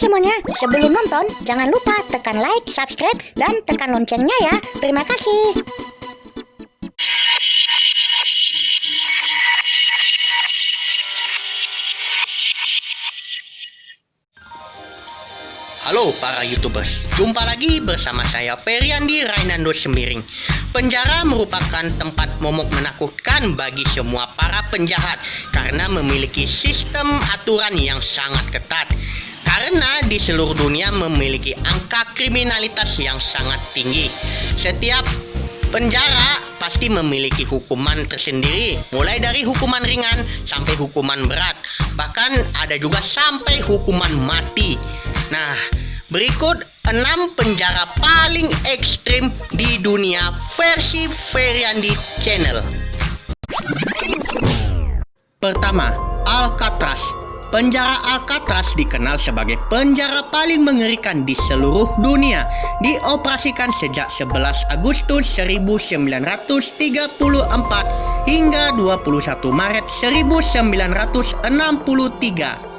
semuanya, sebelum nonton, jangan lupa tekan like, subscribe, dan tekan loncengnya ya. Terima kasih. Halo para YouTubers, jumpa lagi bersama saya Feriandi Rainando Semiring. Penjara merupakan tempat momok menakutkan bagi semua para penjahat karena memiliki sistem aturan yang sangat ketat. Karena di seluruh dunia memiliki angka kriminalitas yang sangat tinggi. Setiap penjara pasti memiliki hukuman tersendiri, mulai dari hukuman ringan sampai hukuman berat. Bahkan ada juga sampai hukuman mati. Nah, berikut 6 penjara paling ekstrim di dunia versi Feriandi Channel. Pertama, Alcatraz. Penjara Alcatraz dikenal sebagai penjara paling mengerikan di seluruh dunia. Dioperasikan sejak 11 Agustus 1934 hingga 21 Maret 1963.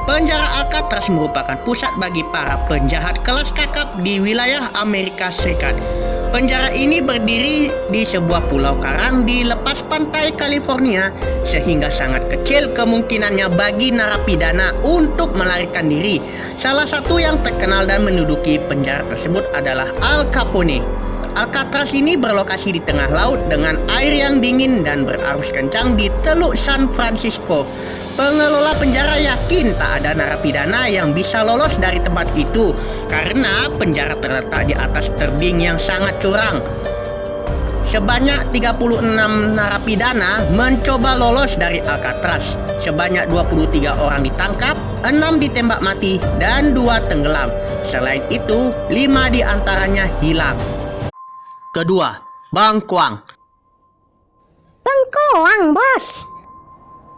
Penjara Alcatraz merupakan pusat bagi para penjahat kelas kakap di wilayah Amerika Serikat. Penjara ini berdiri di sebuah pulau karang di lepas pantai California, sehingga sangat kecil kemungkinannya bagi narapidana untuk melarikan diri. Salah satu yang terkenal dan menduduki penjara tersebut adalah Al Capone. Alcatraz ini berlokasi di tengah laut dengan air yang dingin dan berarus kencang di Teluk San Francisco. Pengelola penjara yakin tak ada narapidana yang bisa lolos dari tempat itu karena penjara terletak di atas tebing yang sangat curam. Sebanyak 36 narapidana mencoba lolos dari Alcatraz. Sebanyak 23 orang ditangkap, 6 ditembak mati, dan 2 tenggelam. Selain itu, 5 diantaranya hilang. Kedua, Bangkuang. Bengkoang, bos.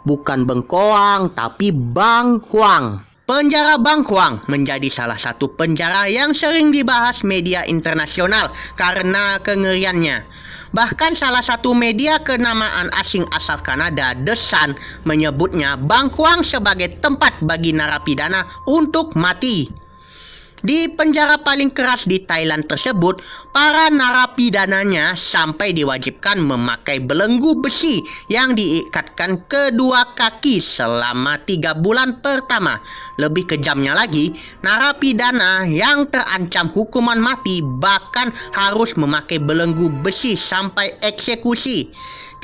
Bukan Bengkoang, tapi Bangkuang. Penjara Bangkuang menjadi salah satu penjara yang sering dibahas media internasional karena kengeriannya. Bahkan salah satu media kenamaan asing asal Kanada, The Sun, menyebutnya Bangkuang sebagai tempat bagi narapidana untuk mati. Di penjara paling keras di Thailand tersebut, para narapidananya sampai diwajibkan memakai belenggu besi yang diikatkan kedua kaki selama 3 bulan pertama. Lebih kejamnya lagi, narapidana yang terancam hukuman mati bahkan harus memakai belenggu besi sampai eksekusi.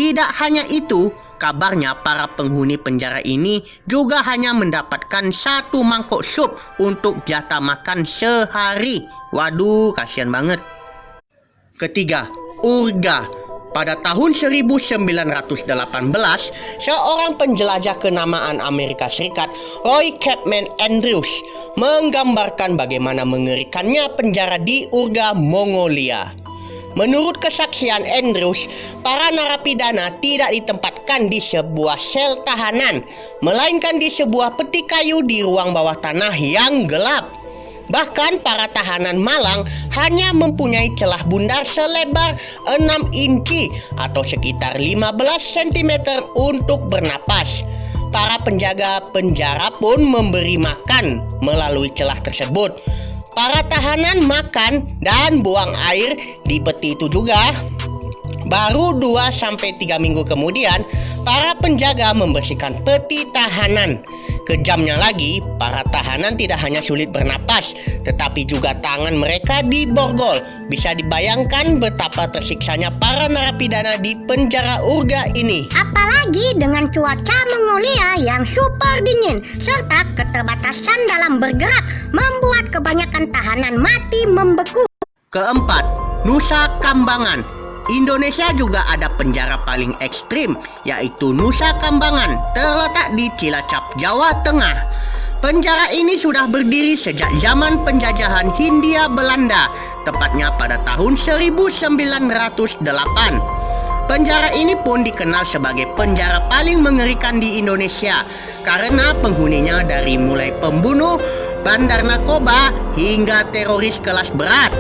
Tidak hanya itu, kabarnya para penghuni penjara ini juga hanya mendapatkan 1 mangkok sup untuk jatah makan sehari. Waduh, kasihan banget. Ketiga, Urga. Pada tahun 1918, seorang penjelajah kenamaan Amerika Serikat, Roy Chapman Andrews, menggambarkan bagaimana mengerikannya penjara di Urga, Mongolia. Menurut kesaksian Andrews, para narapidana tidak ditempatkan di sebuah sel tahanan, melainkan di sebuah peti kayu di ruang bawah tanah yang gelap. Bahkan para tahanan malang hanya mempunyai celah bundar selebar 6 inci atau sekitar 15 cm untuk bernapas. Para penjaga penjara pun memberi makan melalui celah tersebut. Para tahanan makan dan buang air di peti itu juga. Baru 2-3 minggu kemudian, para penjaga membersihkan peti tahanan. Kejamnya lagi, para tahanan tidak hanya sulit bernapas, tetapi juga tangan mereka diborgol. Bisa dibayangkan betapa tersiksanya para narapidana di penjara Urga ini. Apalagi dengan cuaca Mongolia yang super dingin, serta keterbatasan dalam bergerak, membuat kebanyakan tahanan mati membeku. Keempat, Nusa Kambangan. Indonesia juga ada penjara paling ekstrim, yaitu Nusa Kambangan, terletak di Cilacap, Jawa Tengah. Penjara ini sudah berdiri sejak zaman penjajahan Hindia Belanda, tepatnya pada tahun 1908. Penjara ini pun dikenal sebagai penjara paling mengerikan di Indonesia, karena penghuninya dari mulai pembunuh, bandar narkoba, hingga teroris kelas berat.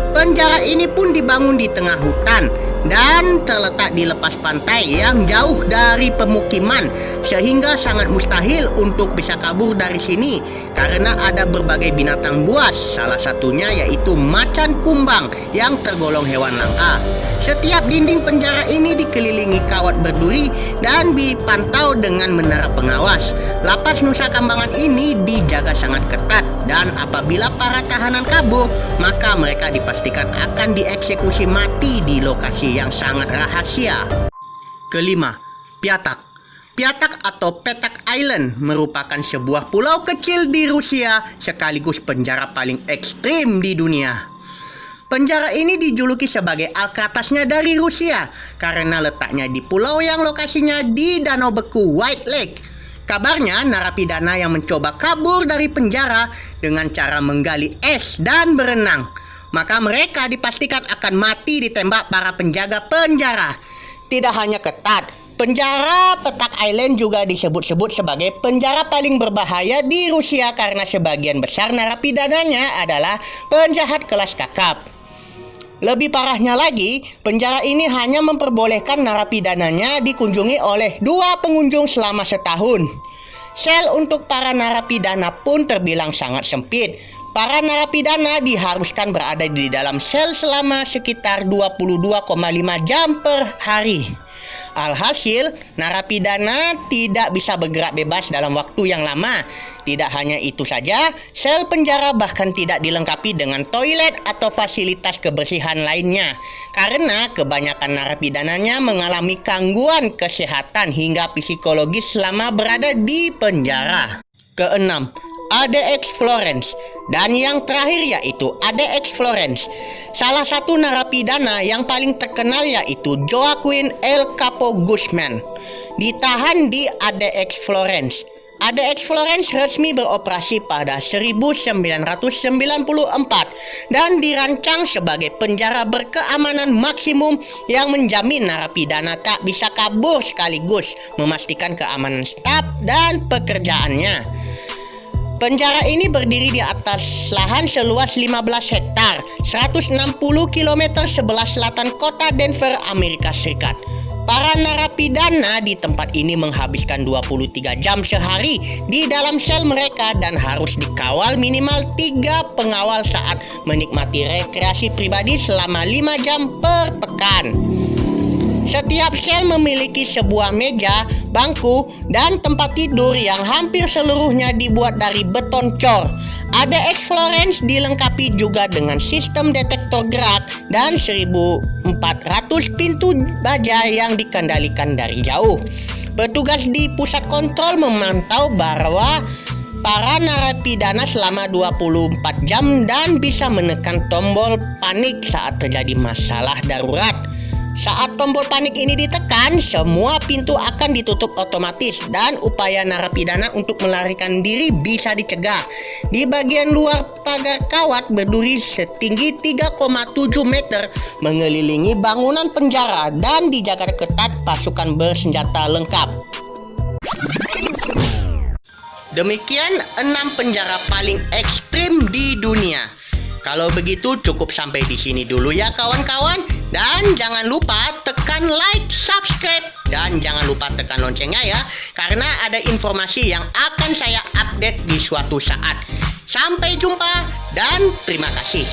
Penjara ini pun dibangun di tengah hutan dan terletak di lepas pantai yang jauh dari pemukiman, sehingga sangat mustahil untuk bisa kabur dari sini karena ada berbagai binatang buas, salah satunya yaitu macan kumbang yang tergolong hewan langka. Setiap dinding penjara ini dikelilingi kawat berduri dan dipantau dengan menara pengawas. Lapas Nusa Kambangan ini dijaga sangat ketat, dan apabila para tahanan kabur, maka mereka dipastikan akan dieksekusi mati di lokasi yang sangat rahasia. Kelima, Piatak. Piatak atau Petak Island merupakan sebuah pulau kecil di Rusia sekaligus penjara paling ekstrim di dunia. Penjara ini dijuluki sebagai Alcatraznya dari Rusia karena letaknya di pulau yang lokasinya di Danau Beku White Lake. Kabarnya narapidana yang mencoba kabur dari penjara dengan cara menggali es dan berenang, maka mereka dipastikan akan mati ditembak para penjaga penjara. Tidak hanya ketat, penjara Petak Island juga disebut-sebut sebagai penjara paling berbahaya di Rusia karena sebagian besar narapidananya adalah penjahat kelas kakap. Lebih parahnya lagi, penjara ini hanya memperbolehkan narapidananya dikunjungi oleh 2 pengunjung selama setahun. Sel untuk para narapidana pun terbilang sangat sempit. Para narapidana diharuskan berada di dalam sel selama sekitar 22,5 jam per hari. Alhasil, narapidana tidak bisa bergerak bebas dalam waktu yang lama. Tidak hanya itu saja, sel penjara bahkan tidak dilengkapi dengan toilet atau fasilitas kebersihan lainnya. Karena kebanyakan narapidananya mengalami gangguan kesehatan hingga psikologis selama berada di penjara. Keenam, ADX Florence. Dan yang terakhir yaitu ADX Florence. Salah satu narapidana yang paling terkenal yaitu Joaquin El Capo Guzman, ditahan di ADX Florence. ADX Florence resmi beroperasi pada 1994 dan dirancang sebagai penjara berkeamanan maksimum yang menjamin narapidana tak bisa kabur sekaligus memastikan keamanan staf dan pekerjaannya. Penjara ini berdiri di atas lahan seluas 15 hektar, 160 km sebelah selatan kota Denver, Amerika Serikat. Para narapidana di tempat ini menghabiskan 23 jam sehari di dalam sel mereka dan harus dikawal minimal 3 pengawal saat menikmati rekreasi pribadi selama 5 jam per pekan. Setiap sel memiliki sebuah meja, bangku, dan tempat tidur yang hampir seluruhnya dibuat dari beton cor. ADX Florence dilengkapi juga dengan sistem detektor gerak dan 1.400 pintu baja yang dikendalikan dari jauh. Petugas di pusat kontrol memantau bahwa para narapidana selama 24 jam dan bisa menekan tombol panik saat terjadi masalah darurat. Saat tombol panik ini ditekan, semua pintu akan ditutup otomatis dan upaya narapidana untuk melarikan diri bisa dicegah. Di bagian luar pagar kawat berduri setinggi 3,7 meter mengelilingi bangunan penjara dan dijaga ketat pasukan bersenjata lengkap. Demikian 6 penjara paling ekstrim di dunia. Kalau begitu cukup sampai di sini dulu ya kawan-kawan. Dan jangan lupa tekan like, subscribe, dan jangan lupa tekan loncengnya ya. Karena ada informasi yang akan saya update di suatu saat. Sampai jumpa dan terima kasih.